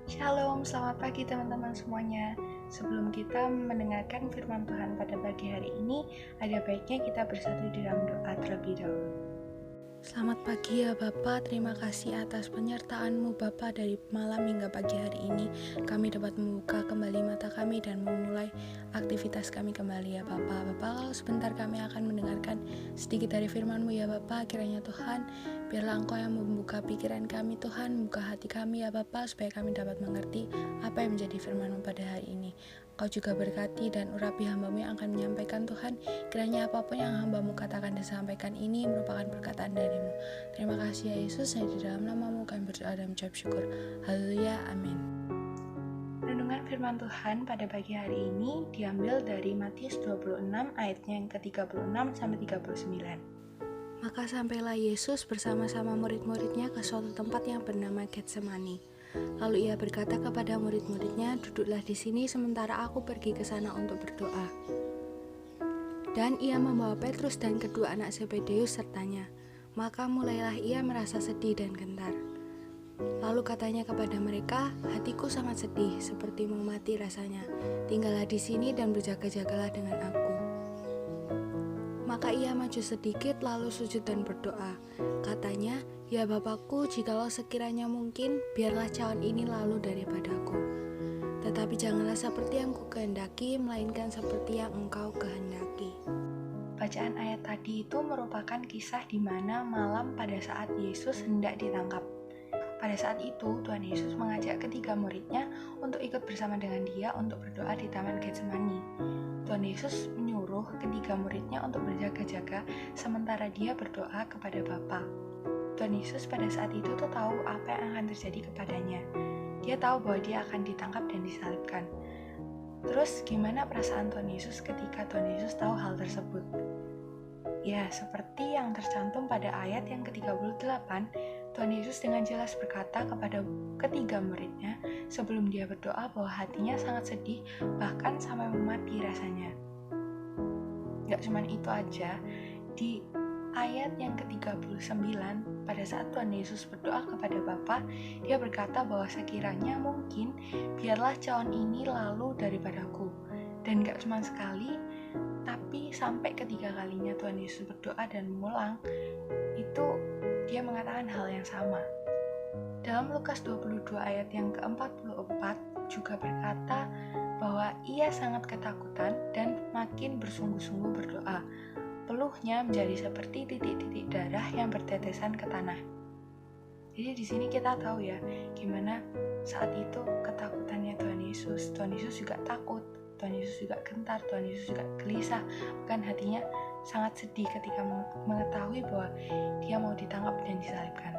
Shalom, selamat pagi teman-teman semuanya. Sebelum kita mendengarkan firman Tuhan pada pagi hari ini, ada baiknya kita bersatu di dalam doa terlebih dahulu. Selamat pagi ya Bapak, terima kasih atas penyertaan-Mu Bapak dari malam hingga pagi hari ini. Kami dapat membuka kembali mata kami dan memulai aktivitas kami kembali ya Bapak. Bapak, kalau sebentar kami akan mendengarkan sedikit dari firman-Mu ya Bapak, kiranya Tuhan, biarlah Engkau yang membuka pikiran kami Tuhan, membuka hati kami ya Bapak, supaya kami dapat mengerti apa yang menjadi firman-Mu pada hari ini. Kau juga berkati dan urapi hamba-Mu yang akan menyampaikan Tuhan. Kiranya apapun yang hamba-Mu katakan dan sampaikan ini merupakan perkataan dari-Mu. Terima kasih ya Yesus, hanya di dalam nama-Mu kami berdoa dan mengucap syukur. Haleluya, amin. Renungan firman Tuhan pada pagi hari ini diambil dari Matius 26 ayatnya yang ke-36 sampai 39. Maka sampailah Yesus bersama-sama murid-muridnya ke suatu tempat yang bernama Getsemani. Lalu ia berkata kepada murid-muridnya, "Duduklah di sini sementara aku pergi ke sana untuk berdoa." Dan ia membawa Petrus dan kedua anak Zebedeus sertanya. Maka mulailah ia merasa sedih dan gentar. Lalu katanya kepada mereka, "Hatiku sangat sedih, seperti mau mati rasanya. Tinggallah di sini dan berjaga-jagalah dengan aku." Maka ia maju sedikit lalu sujud dan berdoa. Katanya, "Ya Bapakku, jikalau sekiranya mungkin, biarlah cawan ini lalu daripadaku. Tetapi janganlah seperti yang kukehendaki, melainkan seperti yang Engkau kehendaki." Bacaan ayat tadi itu merupakan kisah di mana malam pada saat Yesus hendak ditangkap. Pada saat itu, Tuhan Yesus mengajak ketiga muridnya untuk ikut bersama dengan dia untuk berdoa di Taman Getsemani. Tuhan Yesus menyuruh ketiga muridnya untuk berjaga-jaga sementara dia berdoa kepada Bapa. Tuhan Yesus pada saat itu tuh tahu apa yang akan terjadi kepadanya. Dia tahu bahwa dia akan ditangkap dan disalibkan. Terus gimana perasaan Tuhan Yesus ketika Tuhan Yesus tahu hal tersebut? Ya, seperti yang tercantum pada ayat yang ke-38, Tuhan Yesus dengan jelas berkata kepada ketiga muridnya sebelum dia berdoa bahwa hatinya sangat sedih, bahkan sampai mati rasanya. Gak cuma itu aja, di ayat yang ke-39, pada saat Tuhan Yesus berdoa kepada Bapa, dia berkata bahwa sekiranya mungkin, biarlah cawan ini lalu daripadaku. Dan gak cuma sekali, tapi sampai ketiga kalinya Tuhan Yesus berdoa dan mengulang, itu dia mengatakan hal yang sama. Dalam Lukas 22 ayat yang ke-44 juga berkata bahwa ia sangat ketakutan dan makin bersungguh-sungguh berdoa. Peluhnya menjadi seperti titik-titik darah yang bertetesan ke tanah. Jadi di sini kita tahu ya, gimana saat itu ketakutannya Tuhan Yesus. Tuhan Yesus juga takut, Tuhan Yesus juga gentar, Tuhan Yesus juga gelisah. Bahkan hatinya sangat sedih ketika mengetahui bahwa dia mau ditangkap dan disalibkan.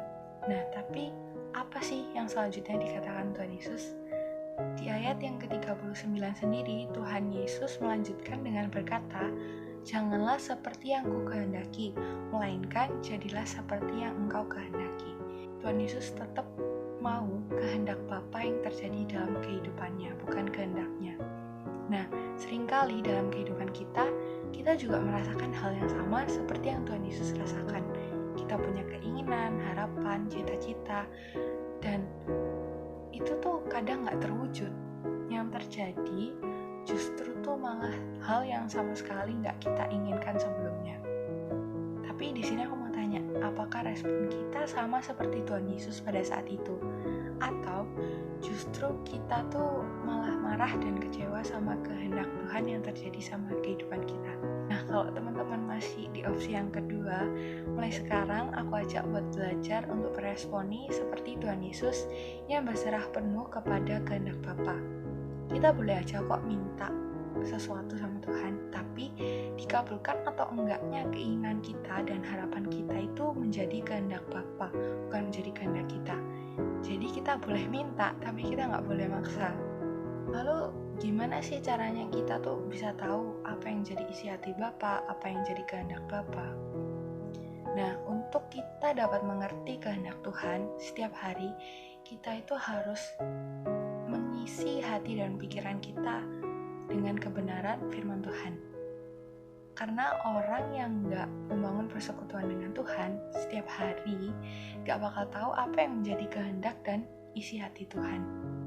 Nah, tapi apa sih yang selanjutnya dikatakan Tuhan Yesus? Di ayat yang ke-39 sendiri, Tuhan Yesus melanjutkan dengan berkata, "Janganlah seperti yang kukehendaki, melainkan jadilah seperti yang Engkau kehendaki." Tuhan Yesus tetap mau kehendak Bapa yang terjadi dalam kehidupannya, bukan kehendaknya. Nah, seringkali dalam kehidupan kita juga merasakan hal yang sama seperti yang Tuhan Yesus rasakan. Kita punya keinginan, harapan, cita-cita, dan itu tuh kadang gak terwujud. Yang terjadi justru tuh malah hal yang sama sekali gak kita inginkan sebelumnya. Tapi di sini aku mau tanya, apakah respon kita sama seperti Tuhan Yesus pada saat itu? Atau justru kita tuh malah marah dan kecewa sama kehendak Tuhan yang terjadi sama kehidupan kita? Nah, kalau teman-teman masih di opsi yang kedua, mulai sekarang aku ajak buat belajar untuk meresponi seperti Tuhan Yesus yang berserah penuh kepada kehendak Bapa. Kita boleh aja kok minta sesuatu sama Tuhan, tapi dikabulkan atau enggaknya keinginan kita dan harapan kita itu menjadi kehendak Bapa, bukan menjadi kehendak kita. Jadi kita boleh minta, tapi kita nggak boleh maksa. Lalu gimana sih caranya kita tuh bisa tahu apa yang jadi isi hati Bapa, apa yang jadi kehendak Bapa? Nah, untuk kita dapat mengerti kehendak Tuhan setiap hari, kita itu harus mengisi hati dan pikiran kita dengan kebenaran firman Tuhan. Karena orang yang gak membangun persekutuan dengan Tuhan setiap hari gak bakal tahu apa yang menjadi kehendak dan isi hati Tuhan.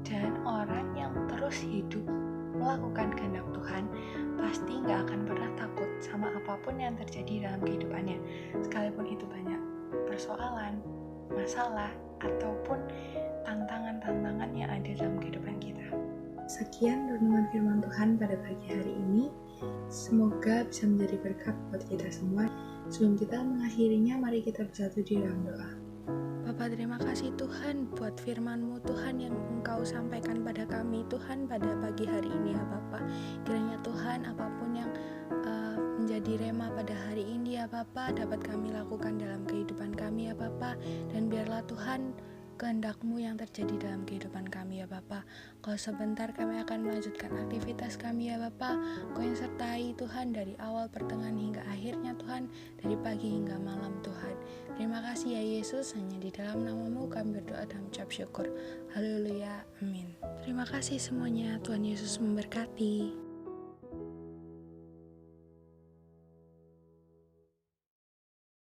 Dan orang yang terus hidup melakukan kehendak Tuhan pasti gak akan pernah takut sama apapun yang terjadi dalam kehidupannya, sekalipun itu banyak persoalan, masalah, ataupun tantangan-tantangan yang ada dalam kehidupan kita. Sekian renungan firman Tuhan pada pagi hari ini. Semoga bisa menjadi berkat buat kita semua. Sebelum kita mengakhirinya, mari kita bersatu di dalam doa. Bapa, terima kasih Tuhan buat firman-Mu Tuhan yang Engkau sampaikan pada kami Tuhan pada pagi hari ini ya Bapa. Kiranya Tuhan apapun yang menjadi rema pada hari ini ya Bapa dapat kami lakukan dalam kehidupan kami ya Bapa, dan biarlah Tuhan kehendak-Mu yang terjadi dalam kehidupan kami ya Bapa. Kalau sebentar kami akan melanjutkan aktivitas kami ya Bapa, Kau yang sertai Tuhan dari awal, pertengahan hingga akhirnya Tuhan, dari pagi hingga malam Tuhan. Terima kasih ya Yesus, hanya di dalam nama-Mu kami berdoa dan mengucap syukur. Haleluya, amin. Terima kasih semuanya, Tuhan Yesus memberkati.